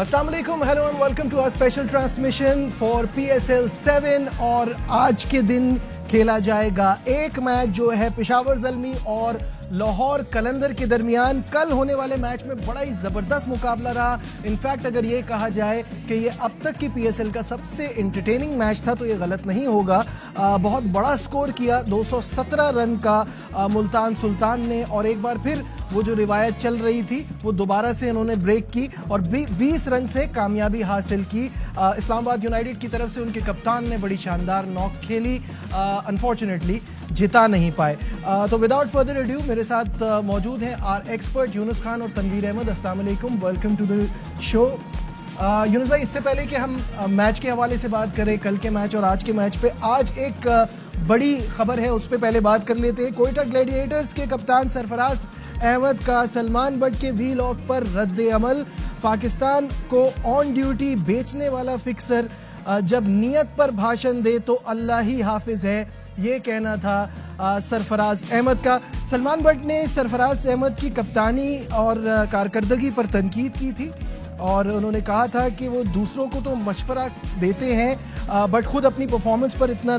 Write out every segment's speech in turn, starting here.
अस्सलाम वालेकुम, hello and welcome to our special transmission for PSL 7। और आज के दिन खेला जाएगा एक मैच जो है पेशावर ज़ल्मी और लाहौर कलंदर के दरमियान। कल होने वाले मैच में बड़ा ही ज़बरदस्त मुकाबला रहा। इनफैक्ट अगर ये कहा जाए कि ये अब तक की PSL का सबसे इंटरटेनिंग मैच था तो ये गलत नहीं होगा। बहुत बड़ा स्कोर किया 217 रन का मुल्तान सुल्तान ने, और एक बार फिर वो जो रिवायत चल रही थी वो दोबारा से इन्होंने ब्रेक की और 20 रन से कामयाबी हासिल की। इस्लामाबाद यूनाइटेड की तरफ से उनके कप्तान ने बड़ी शानदार नॉक खेली, अनफॉर्चुनेटली जिता नहीं पाए। तो विदाउट फर्दर एड्यू मेरे साथ मौजूद हैं आर एक्सपर्ट यूनुस खान और तनवीर अहमद। अस्सलाम वालेकुम, welcome to the show. Younis भाई, इससे पहले कि हम मैच के हवाले से बात करें, कल के मैच और आज के मैच पे, आज एक बड़ी खबर है उस पर पहले बात कर लेते हैं। कोयटा ग्लैडिएटर्स के कप्तान सरफराज अहमद का सलमान बट के वीलॉग पर रद्द अमल। पाकिस्तान को ऑन ड्यूटी बेचने वाला फिक्सर जब नियत पर भाषण दे तो अल्लाह ही हाफिज है, ये कहना था सरफराज अहमद का। सलमान बट ने सरफराज अहमद की कप्तानी और कारकर्दगी पर तनकीद की थी और उन्होंने कहा था कि वो दूसरों को तो मशवरा देते हैं बट खुद अपनी परफॉर्मेंस पर इतना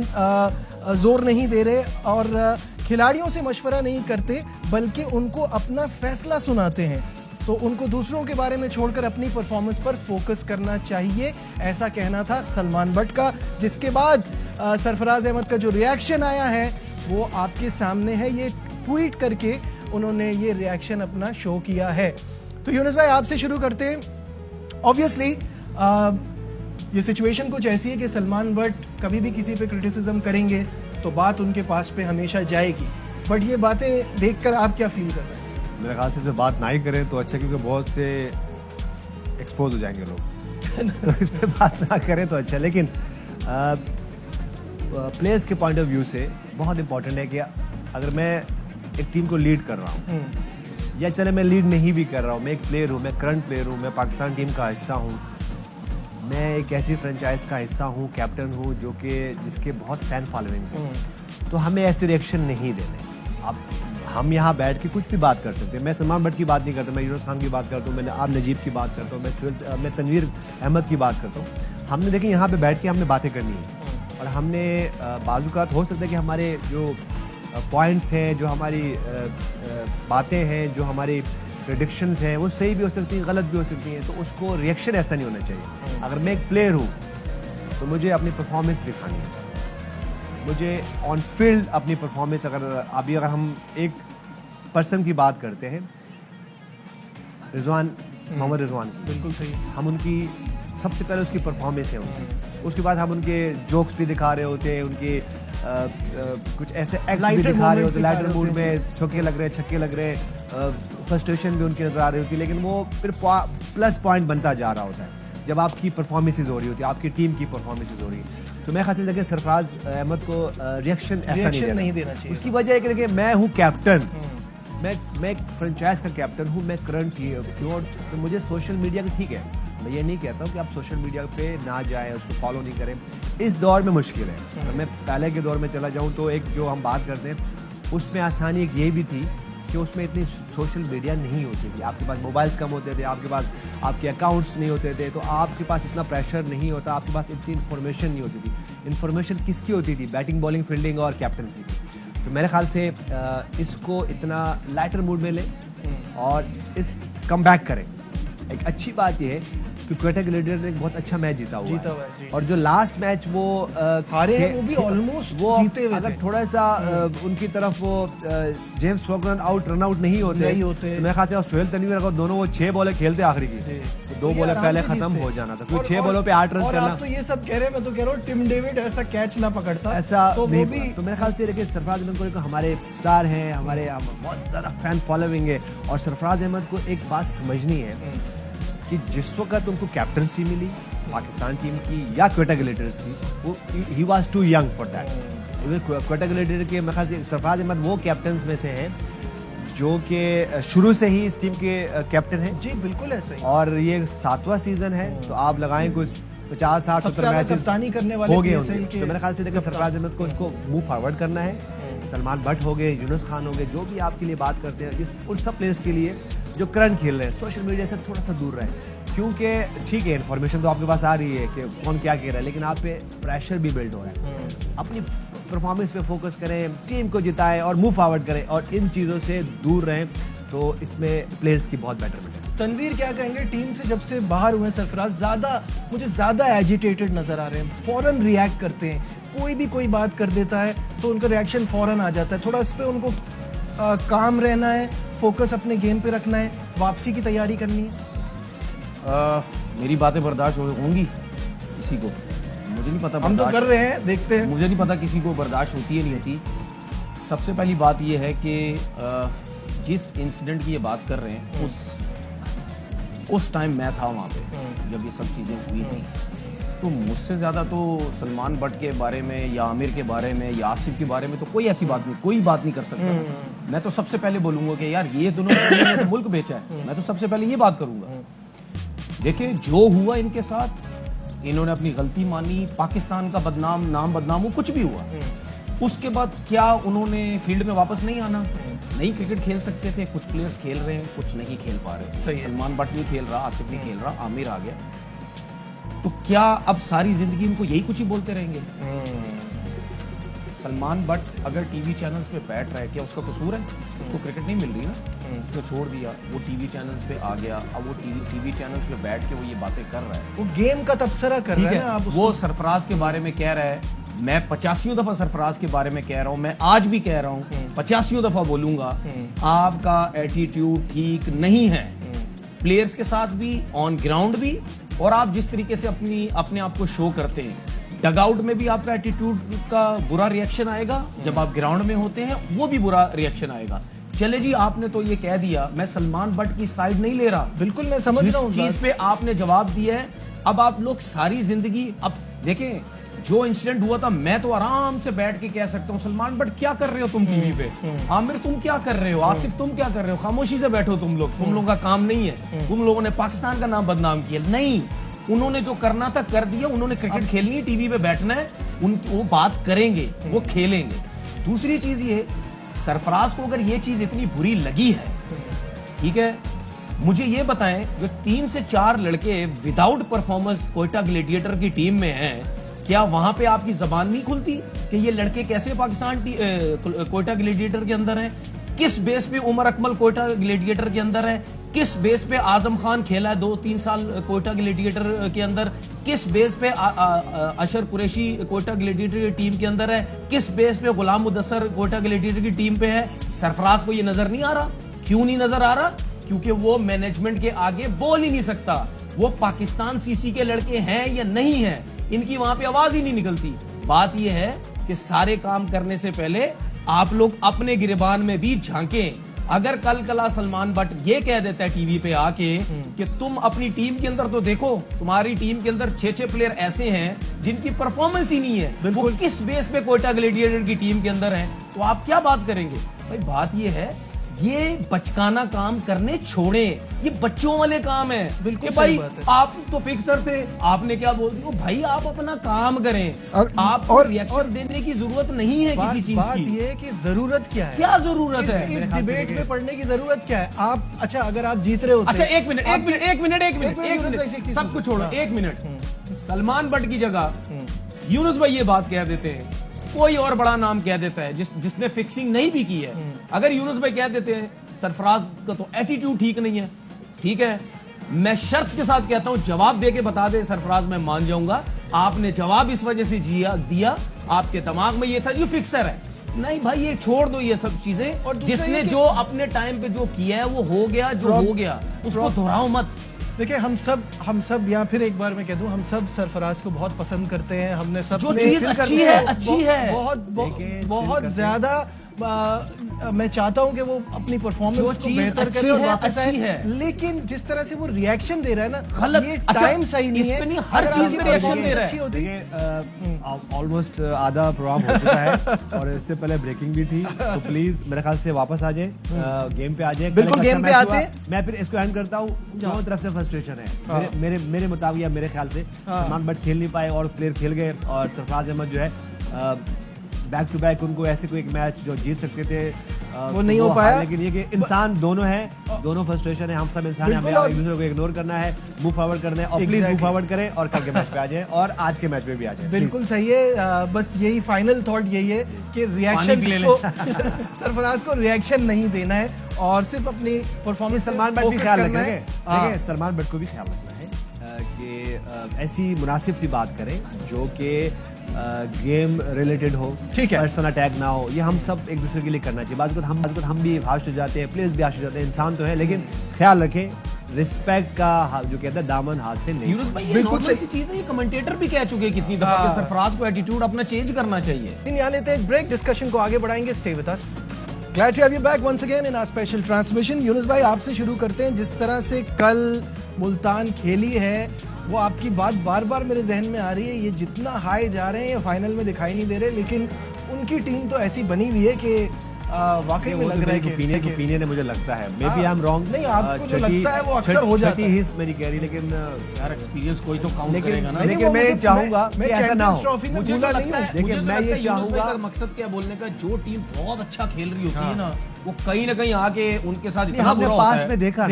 जोर नहीं दे रहे और खिलाड़ियों से मशवरा नहीं करते बल्कि उनको अपना फैसला सुनाते हैं। तो उनको दूसरों के बारे में छोड़कर अपनी परफॉर्मेंस पर फोकस करना चाहिए, ऐसा कहना था सलमान बट का। जिसके बाद सरफराज अहमद का जो रिएक्शन आया है वो आपके सामने है। ये ट्वीट करके उन्होंने ये रिएक्शन अपना शो किया है। तो यूनुस भाई, आपसे शुरू करते हैं। ऑब्वियसली ये सिचुएशन कुछ ऐसी है कि सलमान बट कभी भी किसी पे क्रिटिसिज्म करेंगे तो बात उनके पास पे हमेशा जाएगी, बट ये बातें देखकर आप क्या फील कर रहे हैं? मेरे ख्याल से बात ना ही करें तो अच्छा, क्योंकि बहुत से एक्सपोज हो जाएंगे लोग तो इस पर बात ना करें तो अच्छा। लेकिन प्लेयर्स के पॉइंट ऑफ व्यू से बहुत इंपॉर्टेंट है कि अगर मैं एक टीम को लीड कर रहा हूँ या चले मैं लीड नहीं भी कर रहा हूँ, मैं एक प्लेयर हूँ, मैं करंट प्लेयर हूँ, मैं पाकिस्तान टीम का हिस्सा हूँ, मैं एक ऐसी फ्रेंचाइज का हिस्सा हूँ, कैप्टन हूँ जो कि जिसके बहुत फैन फॉलोइंग्स हैं, तो हमें ऐसे रिएक्शन नहीं देने। अब हम यहाँ बैठ के कुछ भी बात कर सकते हैं। मैं सलमान बट की बात नहीं करता, मैं यूनुस खान की बात करता हूँ, मैं आप नजीब की बात करता हूँ, मैं तनवीर अहमद की बात करता हूँ। हमने देखिए यहाँ पे बैठ के हमने बातें करनी है और हमने बाज़ुकात हो सकता है कि हमारे जो पॉइंट्स हैं, जो हमारी बातें हैं, जो हमारी प्रेडिक्शंस हैं, वो सही भी हो सकती हैं, गलत भी हो सकती हैं। तो उसको रिएक्शन ऐसा नहीं होना चाहिए। अगर मैं एक प्लेयर हूँ तो मुझे अपनी परफॉर्मेंस दिखानी है, मुझे ऑन फील्ड अपनी परफॉर्मेंस। अगर हम एक पर्सन की बात करते हैं, मोहम्मद रिजवान की, बिल्कुल सही, हम उनकी सबसे पहले उसकी परफॉर्मेंस है उनकी, उसके बाद हम उनके जोक्स भी दिखा रहे होते हैं, उनके कुछ ऐसे एक्ट भी दिखा रहे होते हैं, लाइटर मूड में चौके लग रहे, छक्के लग रहे, फ्रस्ट्रेशन भी उनकी नजर आ रही होती है। लेकिन वो फिर प्लस पॉइंट बनता जा रहा होता है जब आपकी परफॉर्मेंसेज हो रही होती है, आपकी टीम की परफॉर्मेंसेज हो रही है। तो मैं खातिर देखिए सरफराज अहमद को रिएक्शन ऐसा नहीं देना चाहिए। उसकी वजह है कि देखिए मैं हूँ कैप्टन, मैं एक फ्रेंचाइज का कैप्टन हूँ, मैं करंट क्यों, तो मुझे सोशल मीडिया का, ठीक है मैं ये नहीं कहता हूँ कि आप सोशल मीडिया पे ना जाएं, उसको फॉलो नहीं करें, इस दौर में मुश्किल है। अगर मैं पहले के दौर में चला जाऊँ तो एक जो हम बात करते हैं उसमें आसानी एक ये भी थी कि उसमें इतनी सोशल मीडिया नहीं होती थी, आपके पास मोबाइल्स कम होते थे, आपके पास आपके अकाउंट्स नहीं होते थे, तो आपके पास इतना प्रेशर नहीं होता, आपके पास इतनी इन्फॉर्मेशन नहीं होती थी। इन्फॉर्मेशन किसकी होती थी? बैटिंग, बॉलिंग, फील्डिंग और कैप्टनसी की। तो मेरे ख्याल से इसको इतना लाइटर मूड में लें और इस कम बैक करें। एक अच्छी बात यह है कि कोयटा ग्लैडिएटर्स ने एक बहुत अच्छा मैच जीता हुआ है और जो लास्ट मैच वो हारे हैं वो भी ऑलमोस्ट जीते हुए। अगर थोड़ा सा उनकी तरफ वो जेम्स फॉकनर रन आउट नहीं होते तो मेरे ख्याल से सोहेल तनवीर अगर दोनों वो 6 बॉलें खेलते आखिरी की तो 2 बॉलें पहले खत्म हो जाना था, क्योंकि 6 बॉलों पे 8 रन करना। तो ये सब कह रहे हैं, मैं तो कह रहा हूँ टिम डेविड ऐसा कैच ना पकड़ता, ऐसा तो वो भी। तो मेरे ख्याल से देखिए सरफराज अहमद को हमारे स्टार हैं, हमारे बहुत ज़्यादा फैन फॉलोइंग है और सरफराज अहमद को एक बात समझनी है कि जिस वक्त उनको कैप्टनसी मिली पाकिस्तान टीम की या कोयटा ग्लैडिएटर्स की, वो ही was too young for that. Quetta gladiator के मेरे ख्याल से सरफराज अहमद वो कैप्टन्स में से हैं जो कि शुरू से ही इस टीम के कैप्टन हैं। जी बिल्कुल ऐसा ही। और ये 7वां सीजन है, तो आप लगाएं कुछ 50, 60, 70 मैचेस कप्तानी करने वाले हो गए होंगे। तो मेरे ख्याल से देखिए सरफराज अहमद को इसको मूव फॉरवर्ड करना है। सलमान बट हो गए, यूनुस खान हो गए, जो भी आपके लिए बात करते हैं, उन सब प्लेयर्स के लिए जो करंट खेल रहे हैं, सोशल मीडिया से थोड़ा सा दूर रहें, क्योंकि ठीक है इन्फॉर्मेशन तो आपके पास आ रही है कि कौन क्या कह रहा है, लेकिन आप पे प्रेशर भी बिल्ड हो रहा है। अपनी परफॉर्मेंस पे फोकस करें, टीम को जिताएं और मूव फॉरवर्ड करें, और इन चीज़ों से दूर रहें, तो इसमें प्लेयर्स की बहुत बेटरमेंट है। तनवीर क्या कहेंगे, टीम से जब से बाहर हुए सरफराज मुझे ज़्यादा एजिटेटेड नज़र आ रहे हैं, फ़ौरन रिएक्ट करते हैं, कोई भी कोई बात कर देता है तो उनका रिएक्शन फ़ौरन आ जाता है। थोड़ा इस पर उनको काम रहना है, फोकस अपने गेम पे रखना है, वापसी की तैयारी करनी है। मेरी बातें बर्दाश्त होंगी किसी को, मुझे नहीं पता। हम तो कर रहे हैं, देखते हैं। मुझे नहीं पता किसी को बर्दाश्त होती है नहीं होती। सबसे पहली बात यह है कि जिस इंसिडेंट की ये बात कर रहे हैं उस टाइम मैं था वहाँ पे जब ये सब चीज़ें हुई थी। तो मुझसे ज़्यादा तो सलमान बट के बारे में या आमिर के बारे में या आसिफ के बारे में तो कोई ऐसी बात नहीं, कोई बात नहीं कर सकता। मैं तो सबसे पहले बोलूँगा कि यार ये दोनों तो मुल्क बेचा है, मैं तो सबसे पहले ये बात करूँगा। देखिए जो हुआ इनके साथ, इन्होंने अपनी गलती मानी, पाकिस्तान का नाम बदनाम हो, कुछ भी हुआ, उसके बाद क्या उन्होंने फील्ड में वापस नहीं आना? नहीं क्रिकेट खेल सकते थे। कुछ प्लेयर्स खेल रहे हैं, कुछ नहीं खेल पा रहे। सलमान बट नहीं खेल रहा, आसिफ नहीं खेल रहा, आमिर आ गया, तो क्या अब सारी जिंदगी इनको यही कुछ ही बोलते रहेंगे? सलमान बट अगर टीवी चैनल्स पे बैठ रहा है, क्या उसका कसूर है? उसको क्रिकेट नहीं मिल रही ना, उसको छोड़ दिया, वो टीवी चैनल्स पे आ गया, अब वो टीवी चैनल्स पे बैठ के वो ये बातें कर रहा है, वो गेम का तबसरा कर रहा है ना। आप वो सरफराज के बारे में कह रहा है, मैं 85 दफा सरफराज के बारे में कह रहा हूं, मैं आज भी कह रहा हूं, 85 दफा बोलूंगा, आपका एटीट्यूड ठीक नहीं है, प्लेयर्स के साथ भी, ऑन ग्राउंड भी, और आप जिस तरीके से अपने आप को शो करते हैं, डगआउट में भी आपका एटीट्यूड का बुरा रिएक्शन आएगा, जब आप ग्राउंड में होते हैं वो भी बुरा रिएक्शन आएगा। चले जी, आपने तो ये कह दिया, मैं सलमान बट की साइड नहीं ले रहा, बिल्कुल मैं समझ रहा हूँ, चीज पे आपने जवाब दिया है। अब आप लोग सारी जिंदगी, अब देखें जो इंसिडेंट हुआ था, मैं तो आराम से बैठ के कह सकता हूँ, सलमान बट क्या कर रहे हो तुम टीवी पे, आमिर तुम क्या कर रहे हो, आसिफ तुम क्या कर रहे हो, खामोशी से बैठो तुम लोगों का काम नहीं है, तुम लोगों ने पाकिस्तान का नाम बदनाम किया। नहीं, उन्होंने जो करना था कर दिया, उन्होंने क्रिकेट खेलनी है, टीवी पे बैठना है, वो बात करेंगे, वो खेलेंगे। दूसरी चीज ये, सरफराज को अगर ये चीज इतनी बुरी लगी है, ठीक है, मुझे ये बताएं, जो 3 से 4 लड़के विदाउट परफॉर्मेंस कोयटा ग्लेडिएटर की टीम में हैं, क्या वहां पे आपकी जबान नहीं खुलती कि ये लड़के कैसे पाकिस्तान कोयटा ग्लेडिएटर के अंदर हैं? किस बेस पे उमर अकमल कोयटा ग्लेडिएटर के अंदर है? किस बेस पे आजम खान खेला है 2-3 साल कोयटा ग्लेडिएटर के अंदर? किस बेस पे अशर कुरैशी कोयटा ग्लेडिएटर की टीम के अंदर है? किस बेस पे गुलाम मुदस्सर कोयटा ग्लेडिएटर की टीम पे है? सरफराज को ये नजर नहीं आ रहा? क्यों नहीं नजर आ रहा? क्योंकि वो मैनेजमेंट के आगे बोल ही नहीं सकता। वो पाकिस्तान सीसी के लड़के हैं या नहीं है, इनकी वहां पे आवाज ही नहीं निकलती। बात यह है कि सारे काम करने से पहले आप लोग अपने गिरबान में भी झांकें। अगर कल कला सलमान बट ये कह देता है टीवी पे आके कि तुम अपनी टीम के अंदर तो देखो, तुम्हारी टीम के अंदर 6 प्लेयर ऐसे हैं जिनकी परफॉर्मेंस ही नहीं है, वो किस बेस पे कोयटा ग्लेडिएटर की टीम के अंदर हैं, तो आप क्या बात करेंगे? भाई बात ये है, ये बचकाना काम करने छोड़े, ये बच्चों वाले काम है। बिल्कुल भाई, आप तो फिक्सर थे, आपने क्या बोल दिया भाई, आप अपना काम करें, आप और रिएक्शन देने की जरूरत नहीं है किसी चीज की। बात ये है कि जरूरत क्या है, क्या जरूरत है इस डिबेट में पढ़ने की जरूरत क्या है? आप अच्छा, अगर आप जीत रहे होते, अच्छा एक मिनट, सब कुछ छोड़ो, 1 मिनट। सलमान बट की जगह यूनुस भाई ये बात कह देते हैं, कोई और बड़ा नाम कह देता है जिसने फिक्सिंग नहीं भी की है। अगर यूनुस भाई कह देते हैं सरफराज का तो एटीट्यूड ठीक नहीं है, ठीक है, मैं शर्त के साथ कहता हूं, जवाब दे के बता दे सरफराज, मैं मान जाऊंगा। आपने जवाब इस वजह से दिया, आपके दिमाग में ये था ये फिक्सर है। नहीं भाई, ये छोड़ दो ये सब चीजें, और जिसने जो अपने टाइम पे जो किया है वो हो गया, जो हो गया उसको दोहराओ मत। देखिए, हम सब या फिर एक बार मैं कह दूं, हम सब सरफराज को बहुत पसंद करते हैं। हमने सब जो चीज अच्छी है बहुत ज्यादा मैं चाहता हूं कि वो अपनी परफॉर्मेंस को बेहतर करे और वापस आए, लेकिन जिस तरह से वो रिएक्शन दे रहा है ना, ये टाइम सही नहीं है। हर चीज में रिएक्शन दे रहा है। ऑलमोस्ट आधा प्रोग्राम हो चुका है और इससे पहले ब्रेकिंग भी थी, तो प्लीज मेरे ख्याल से वापस आ जाए, गेम पे आ जाए। बिल्कुल गेम पे आते हैं। मैं फिर इसको एंड करता हूँ, दोनों तरफ से फ्रस्ट्रेशन है मेरे मुताबिक, या मेरे ख्याल से सलमान बट खेल नहीं पाए और प्लेयर खेल गए, और सरफराज अहमद जो है बैक टू बैक उनको ऐसे कोई एक मैच जो जीत सकते थे वो नहीं हो पाया, लेकिन ये कि इंसान दोनों है, दोनों फ्रस्ट्रेशन है, हम सब इंसान हैं, हमें एक दूसरे को इग्नोर करना है, मूव फॉरवर्ड करना है, और प्लीज मूव फॉरवर्ड करें और कल के मैच पे आ जाएं और आज के मैच पे भी आ जाएं। बिल्कुल सही है। बस यही फाइनल थॉट यही है कि रिएक्शन को सरफराज को रिएक्शन नहीं देना है और सिर्फ अपनी परफॉर्मेंस सलमान बट भी ख्याल रखना है। देखिए सलमान बट को भी ख्याल रखना है कि ऐसी मुनासिब सी बात करें जो कि गेम रिलेटेड हो, ठीक है, पर्सनल अटैक ना हो, ये हम सब एक दूसरे के लिए करना चाहिए। बात हम भी हाश हो जाते हैं, प्लेयर्स भी हाश हो जाते हैं, इंसान तो है, लेकिन ख्याल रखें रिस्पेक्ट का जो कहते हैं दामन हाथ से नहीं। यूनुस भाई ये नॉर्मल सी चीज है, ये कमेंटेटर भी कह चुके हैं कितनी दफा कि सरफराज को एटीट्यूड अपना चेंज करना चाहिए। यहाँ लेते हैं एक ब्रेक, डिस्कशन को आगे बढ़ाएंगे, stay with us. Glad to have you back once again in our special transmission। Yunus भाई आपसे शुरू करते हैं। जिस तरह से कल मुल्तान खेली है वो आपकी बात बार बार मेरे जहन में आ रही है। ये जितना हाई जा रहे हैं ये फाइनल में दिखाई नहीं दे रहे, लेकिन उनकी टीम तो ऐसी बनी हुई है कि वाकई में लग रहा है कि ओपिनियन है, मुझे लगता है may be I am wrong. नहीं, आपको जो लगता है वो अक्सर हो जाता है। हिस्स मेरी कह रही, लेकिन यार एक्सपीरियंस कोई तो काउंट करेगा ना। लेकिन मैं चाहूंगा कि ऐसा ना हो। मुझे तो लगता है, देखिए मैं ये चाहूंगा, मकसद क्या बोलने का, जो टीम बहुत अच्छा खेल रही होती है ना, वो कहीं ना कहीं आके उनके साथ इतना बुरा होता है। पास्ट में देखा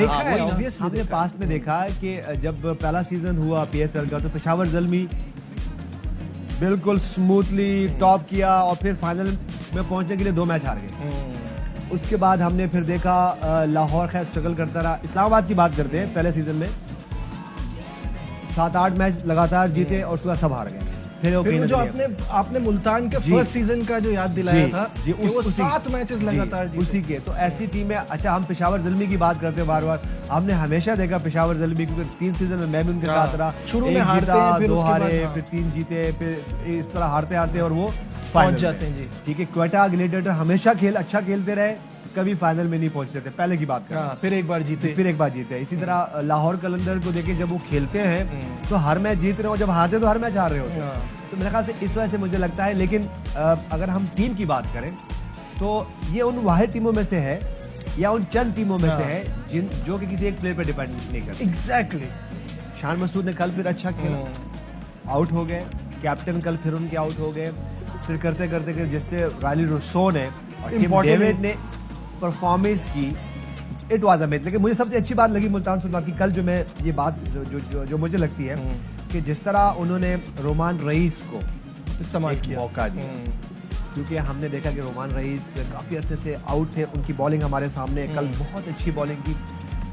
हमने पास्ट में देखा कि जब पहला सीजन हुआ पीएसएल का तो पेशावर ज़ल्मी बिल्कुल स्मूथली टॉप किया और फिर फाइनल में पहुंचने के लिए 2 मैच हार गए। उसके बाद हमने फिर देखा लाहौर खैर स्ट्रगल करता रहा। इस्लामाबाद की बात करते हैं, पहले सीजन में 7-8 मैच लगातार जीते और उसके बाद सब हार गए। फिर जो आपने मुल्तान के फर्स्ट सीजन का जो याद दिलाया था कि वो 7 मैचेस लगातार जीते, उसी के तो ऐसी टीमें। अच्छा हम पेशावर ज़ल्मी की बात करते हैं बार बार, हमने हमेशा देखा पेशावर ज़ल्मी क्योंकि 3 सीजन में मैं भी उनके साथ रहा, शुरू में हारते हैं, 2 हारे, फिर 3 जीते, फिर इस तरह हारते हारते और वो पहुंच जाते हैं। जी ठीक है, क्वेटा ग्लेडिएटर हमेशा अच्छा खेलते रहे, कभी फाइनल में नहीं पहुंचते थे, पहले की बात करें। फिर एक बार जीते। इसी तरह लाहौर कलंदर को देखें, जब वो खेलते हैं तो हर मैच जीत रहे हो, जब हारते तो हर मैच हार रहे होते हैं। तो मेरे ख्याल से इस वजह से मुझे लगता है। लेकिन अगर हम टीम की बात करें तो ये उन वाहिद टीमों में से है या उन चंद टीमों में से है जो कि किसी एक प्लेयर पर डिपेंड नहीं करते। एग्जैक्टली। शान मसूद ने कल फिर अच्छा खेला, आउट हो गए, कैप्टन कल फिर उनके आउट हो गए, फिर करते करते जिससे रायली रुस्सो ने और टिम डेविड ने परफॉर्मेंस की, इट वाज अमेजिंग। लेकिन मुझे सबसे अच्छी बात लगी मुल्तान सुल्तान की कल, जो मैं ये बात जो मुझे लगती है कि जिस तरह उन्होंने रोमान रईस को इस्तेमाल किया, मौका दिया। क्योंकि हमने देखा कि रोमान रईस काफ़ी अरसे से आउट थे, उनकी बॉलिंग हमारे सामने कल बहुत अच्छी बॉलिंग की।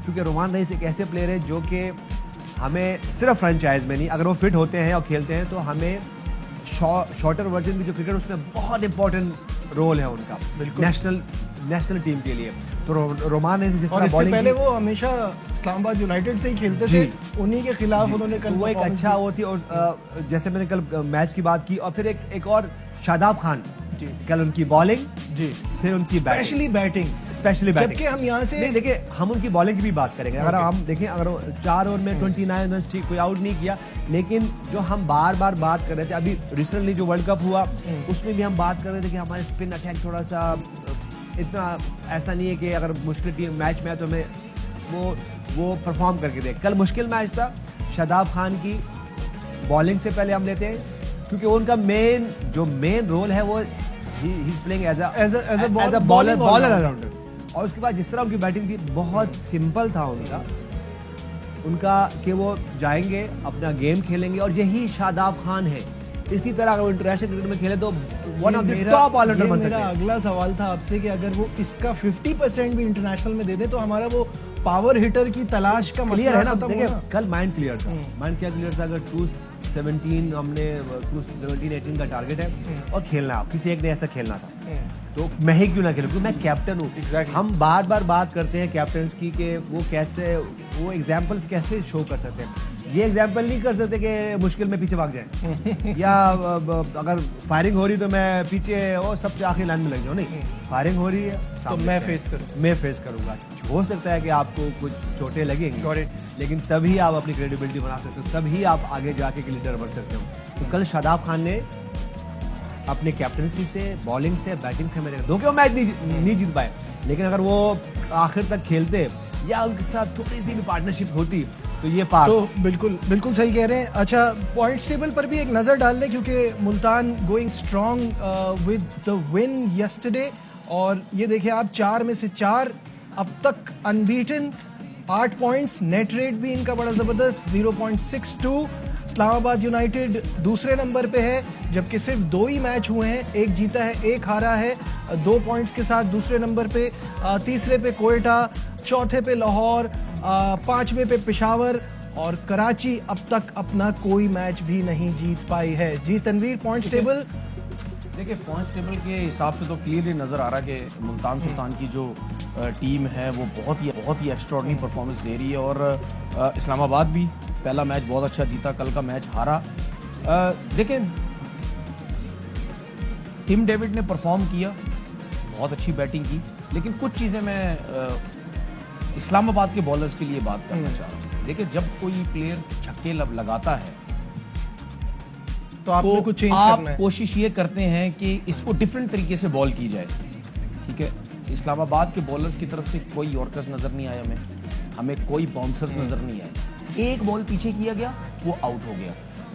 क्योंकि रोमान रईस एक ऐसे प्लेयर है जो कि हमें सिर्फ फ्रेंचाइज में नहीं, अगर वो फिट होते हैं और खेलते हैं तो हमें शॉर्टर वर्जन की जो क्रिकेट उसमें बहुत इंपॉर्टेंट रोल है उनका नेशनल टीम के लिए। तो रोमान ने जिस तरह बॉलिंग पहले वो हमेशा इस्लामाबाद यूनाइटेड से ही खेलते थे, उन्हीं के खिलाफ उन्होंने कल वो एक अच्छा वो थी। और जैसे मैंने कल मैच की बात की, और फिर एक और शादाब खान जी, कल उनकी बॉलिंग जी, फिर उनकी स्पेशली बैटिंग। जबकि हम यहाँ से देखिए, हम उनकी बॉलिंग की भी बात करेंगे। अगर हम देखें, अगर 4 ओवर में 29 रन, ठीक, कोई आउट नहीं किया, लेकिन जो हम बार बार बात कर रहे थे, अभी रिसेंटली जो वर्ल्ड कप हुआ उसमें भी हम बात कर रहे थे कि हमारे स्पिन अटैक थोड़ा सा इतना ऐसा नहीं है कि अगर मुश्किल टीम मैच में है तो हमें वो परफॉर्म करके दे। कल मुश्किल मैच था, शादाब खान की बॉलिंग से पहले हम लेते हैं क्योंकि उनका मेन रोल है वो ही is playing as a bowler allrounder. और उसके बाद जिस तरह उनकी बैटिंग थी बहुत सिंपल था उनका कि वो जाएंगे अपना गेम खेलेंगे, और यही शादाब खान है। इसी तरह अगर वो इंटरनेशनल क्रिकेट में खेले तो one of the top allrounder बन सकते हैं। मेरा अगला सवाल था आपसे कि अगर वो इसका 50% भी इंटरनेशनल में दे दे तो हमारा वो पावर हिटर की तलाश का क्लियर है ना। देखिए कल माइंड क्लियर था, माइंड क्या क्लियर था, अगर 217 हमने 217-18 का टारगेट है और खेलना है, किसी एक ने ऐसा खेलना था तो मैं ही क्यों ना खेलूं, क्योंकि मैं कैप्टन हूँ। exactly. हम बार बार बात करते हैं कैप्टन्स की कि वो कैसे, वो एग्जाम्पल्स कैसे शो कर सकते हैं। ये एग्जाम्पल नहीं कर सकते कि मुश्किल में पीछे भाग जाए या अगर फायरिंग हो रही तो मैं पीछे और सबसे आखिरी लाइन में लग जाऊँ। नहीं, फायरिंग हो रही है तो मैं फेस करूंगा। हो सकता है कि आपको कुछ चोटें लगेंगी, लेकिन तभी आप अपनी क्रेडिबिलिटी बना सकते हो, तभी आप आगे जाके के लीडर बन सकते हो। तो कल शादाब खान ने अपने कैप्टनसी से, बॉलिंग से, बैटिंग से मैंने दो मैच नहीं जीत पाए, लेकिन अगर वो आखिर तक खेलते या उनके साथ थोड़ी सी भी पार्टनरशिप होती तो ये पार। तो बिल्कुल सही कह रहे हैं। अच्छा, पॉइंट्स टेबल पर भी एक नजर डाल लें क्योंकि Multan going strong with the win yesterday और ये देखिए आप 4 में से 4 अब तक अनबीटन, 8 पॉइंट्स, नेट रेट भी इनका बड़ा जबरदस्त 0.62। इस्लामाबाद यूनाइटेड दूसरे नंबर पे है, जबकि सिर्फ 2 ही मैच हुए हैं, एक जीता है एक हारा है, 2 पॉइंट्स के साथ दूसरे नंबर पे। तीसरे पे कोयटा, चौथे पे लाहौर, 5वें पे पेशावर और कराची अब तक अपना कोई मैच भी नहीं जीत पाई है। जी तनवीर, पॉइंट्स टेबल देखिए, पॉइंट्स टेबल के हिसाब से तो क्लियरली नज़र आ रहा है कि मुल्तान सुल्तान की जो टीम है वो बहुत ही एक्स्ट्राऑर्डिनरी परफॉर्मेंस दे रही है। और इस्लामाबाद भी पहला मैच बहुत अच्छा जीता, कल का मैच हारा। देखिए, टिम डेविड ने परफॉर्म किया, बहुत अच्छी बैटिंग की, लेकिन कुछ चीज़ें मैं इस्लामाबाद के बॉलर्स के लिए बात करना चाह रहा हूँ। देखिए, जब कोई प्लेयर छक्के लगाता है तो आपको कुछ चेंज करना है। कोशिश ये करते हैं कि इसको डिफरेंट तरीके से बॉल की जाए, ठीक है। इस्लामाबाद के बॉलर्स की तरफ से कोई यॉर्कर्स नजर नहीं आया, हमें कोई बाउंसर्स नजर नहीं आए। एक बॉल पीछे किया गया, वो आउट हो गया।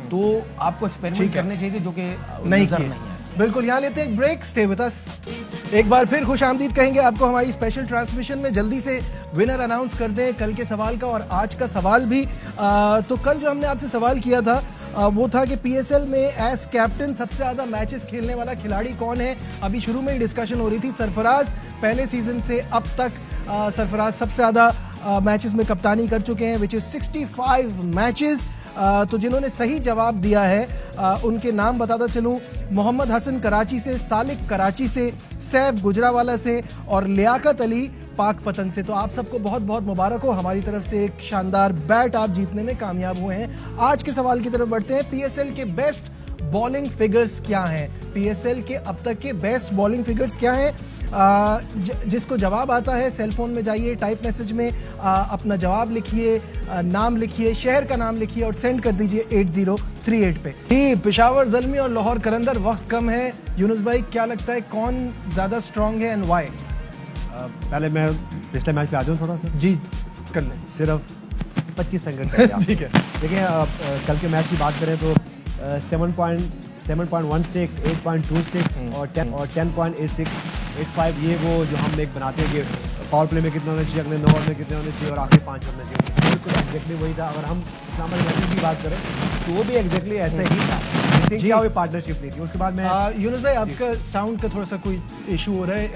तो आपको एक्सपेरिमेंट करने चाहिए जो कि नजर नहीं है। बिल्कुल, यहाँ लेते हैं एक ब्रेक, स्टे विद अस। एक बार फिर खुश आमदीद कहेंगे आपको हमारी स्पेशल ट्रांसमिशन में। जल्दी से विनर अनाउंस कर दें कल के सवाल का और आज का सवाल भी। तो कल जो हमने आपसे सवाल किया था वो था कि पीएसएल में एज कैप्टन सबसे ज्यादा मैचेस खेलने वाला खिलाड़ी कौन है। अभी शुरू में ही डिस्कशन हो रही थी। सरफराज पहले सीजन से अब तक सरफराज सबसे ज्यादा मैचेस में कप्तानी कर चुके हैं, विच इज 65 मैचेस। तो जिन्होंने सही जवाब दिया है उनके नाम बताता चलूं। मोहम्मद हसन कराची से, सालिक कराची से, सैफ गुजरावाला से और लियाकत अली पाकपतन से। तो आप सबको बहुत बहुत मुबारक हो, हमारी तरफ से एक शानदार बैट आप जीतने में कामयाब हुए हैं। आज के सवाल की तरफ बढ़ते हैं। पीएसएल के बेस्ट बॉलिंग फिगर्स क्या हैं? पीएसएल के अब तक के बेस्ट बॉलिंग फिगर्स क्या हैं? जिसको जवाब आता है सेलफोन में जाइए, टाइप मैसेज में अपना जवाब लिखिए, नाम लिखिए, शहर का नाम लिखिए और सेंड कर दीजिए 8038 पे। जी, पेशावर ज़ल्मी और लाहौर कलंदर, वक्त कम है। यूनुस भाई, क्या लगता है कौन ज्यादा स्ट्रांग है एंड व्हाई? पहले मैं पिछले मैच पे आ जाऊँ थोड़ा सा। जी कर लें। सिर्फ 25 सेकंड चाहिए। ठीक है। देखिए, कल के मैच की बात करें तो 7.16, 8.26 और 10.86, 85 ये वो जो हम एक बनाते हैं कि पावर प्ले में कितना होना चाहिए, अगले 9 ओवर में कितने होने चाहिए और आखिरी 5 होने चाहिए। बिल्कुल एग्जैक्टली वही था। अगर हम इस्लामाबाद की बात करें तो वो भी एग्जैक्टली ऐसा ही था। क्या हुई पार्टनरशिप नहीं थी। उसके बाद में यूनुस भाई, आपका साउंड का थोड़ा सा कोई इशू हो रहा है।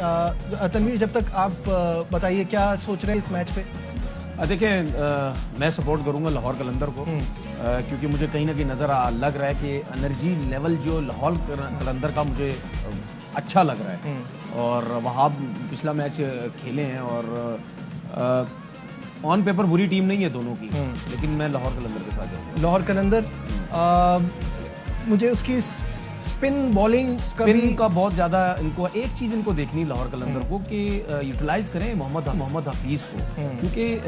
तनवीर, जब तक आप बताइए क्या सोच रहे हैं इस मैच पे? देखिए, मैं सपोर्ट करूंगा लाहौर कलंदर को, क्योंकि मुझे कहीं ना कहीं लग रहा है कि एनर्जी लेवल जो लाहौर कलंदर का मुझे अच्छा लग रहा है। और वहाँ पिछला मैच खेले हैं और ऑन पेपर बुरी टीम नहीं है दोनों की, लेकिन मैं लाहौर कलंदर के साथ जाऊंगा। लाहौर कलंदर, मुझे उसकी स्पिन बॉलिंग का बहुत ज्यादा इनको एक चीज इनको देखनी लाहौर कलंदर को कि यूटिलाइज करें मोहम्मद हफीज को, क्योंकि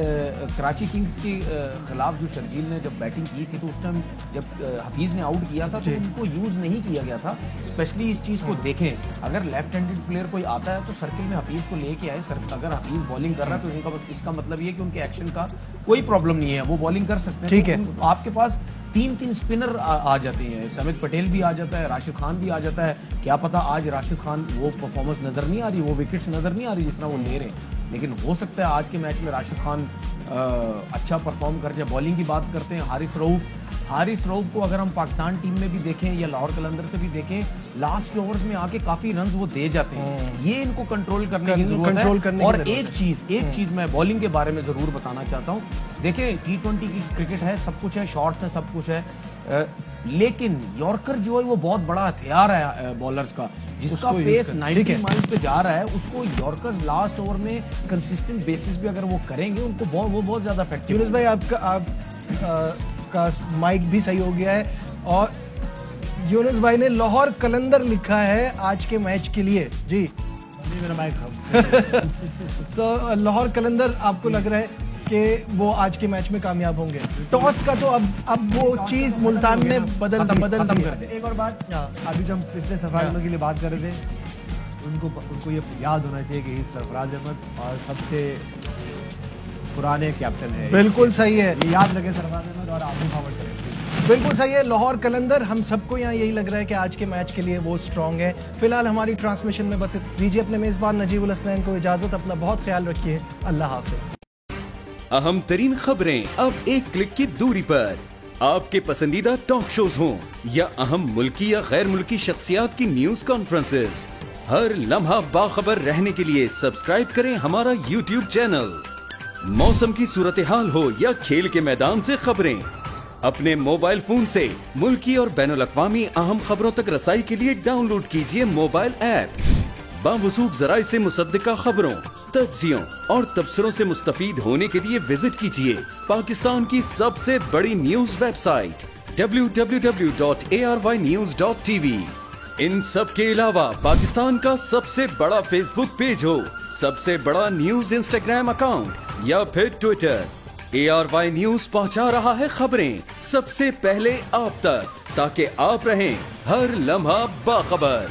कराची किंग्स के खिलाफ जो शर्जील ने जब बैटिंग की थी तो उस टाइम जब हफीज ने आउट किया था तो उनको यूज नहीं किया गया था। स्पेशली इस चीज को देखें, अगर लेफ्ट हैंडेड प्लेयर कोई आता है तो सर्किल में हफीज को लेके आए। अगर हफीज बॉलिंग कर रहा है तो इसका मतलब ये कि उनके एक्शन का कोई प्रॉब्लम नहीं है, वो बॉलिंग कर सकते हैं। ठीक है। तो आपके पास 3 स्पिनर आ जाते हैं, समित पटेल भी आ जाता है, राशिद खान भी आ जाता है। क्या पता आज राशिद खान वो परफॉर्मेंस नजर नहीं आ रही, वो विकेट्स नजर नहीं आ रही जिस तरह वो ले रहे हैं, लेकिन हो सकता है आज के मैच में राशिद खान अच्छा परफॉर्म कर जाए। बॉलिंग की बात करते हैं, हारिस रऊफ को अगर हम पाकिस्तान टीम में भी देखें या लाहौर कलंदर से भी देखें, लास्ट ओवर्स में आके काफी रन्स वो दे जाते हैं। ये इनको कंट्रोल करने की जरूरत है। और एक चीज मैं बॉलिंग के बारे में जरूर बताना चाहता हूँ। देखिए, T20 की क्रिकेट है, सब कुछ है, शॉट्स है, सब कुछ है, लेकिन यॉर्कर जो है वो बहुत बड़ा हथियार है बॉलर्स का, जिसका पेस 90 माइल्स पे जा रहा है। उसको यॉर्कर्स लास्ट ओवर में कंसिस्टेंट बेसिस पे अगर वो करेंगे उनको वो बहुत ज्यादा इफेक्टिव। यूनुस भाई, आपका माइक भी सही हो गया है और यूनुस भाई ने लाहौर कलंदर लिखा है आज के मैच के लिए। जी मेरा माइक तो लाहौर कलंदर आपको लग रहा है कि वो आज के मैच में कामयाब होंगे? टॉस का तो अब वो चीज मुल्तान ने बदल दी। एक और बात, अभी जो हम पिछले सरफराज के लिए बात कर रहे थे, उनको ये याद होना चाहिए कि सरफराज अहमद और सबसे पुराने कैप्टन है। बिल्कुल सही है, ये याद रखें सरफराज अहमद और आबू फॉरवर्ड करें। बिल्कुल सही है। लाहौर कलंदर, हम सबको यहाँ यही लग रहा है कि आज के मैच के लिए वो स्ट्रांग है। फिलहाल हमारी ट्रांसमिशन में बस दीजिए अपने मेजबान नजीबुल हसनैन को इजाजत। अपना बहुत ख्याल रखिए। अल्लाह हाफिज। अहम तरीन खबरें अब एक क्लिक की दूरी पर। आपके पसंदीदा टॉक शोज हों या अहम मुल्की या गैर मुल्की शख्सियात की न्यूज कॉन्फ्रेंसेस, हर लम्हा बाखबर रहने के लिए सब्सक्राइब करें हमारा YouTube चैनल। मौसम की सूरत हाल हो या खेल के मैदान से खबरें, अपने मोबाइल फोन से मुल्की और बैनुल अक़वामी अहम खबरों तक रसाई के लिए डाउनलोड कीजिए मोबाइल ऐप। बावसूख ज़राए से मुसद्दिका खबरों, तज्ज़ियों और तबसरों से मुस्तफीद होने के लिए विजिट कीजिए पाकिस्तान की सबसे बड़ी न्यूज वेबसाइट www.arYnews.tv। इन सब के अलावा पाकिस्तान का सबसे बड़ा फेसबुक पेज हो, सबसे बड़ा न्यूज इंस्टाग्राम अकाउंट या फिर ट्विटर, ARY न्यूज पहुंचा रहा है खबरें सबसे पहले आप तक, ताकि आप रहें हर लम्हा बाखबर।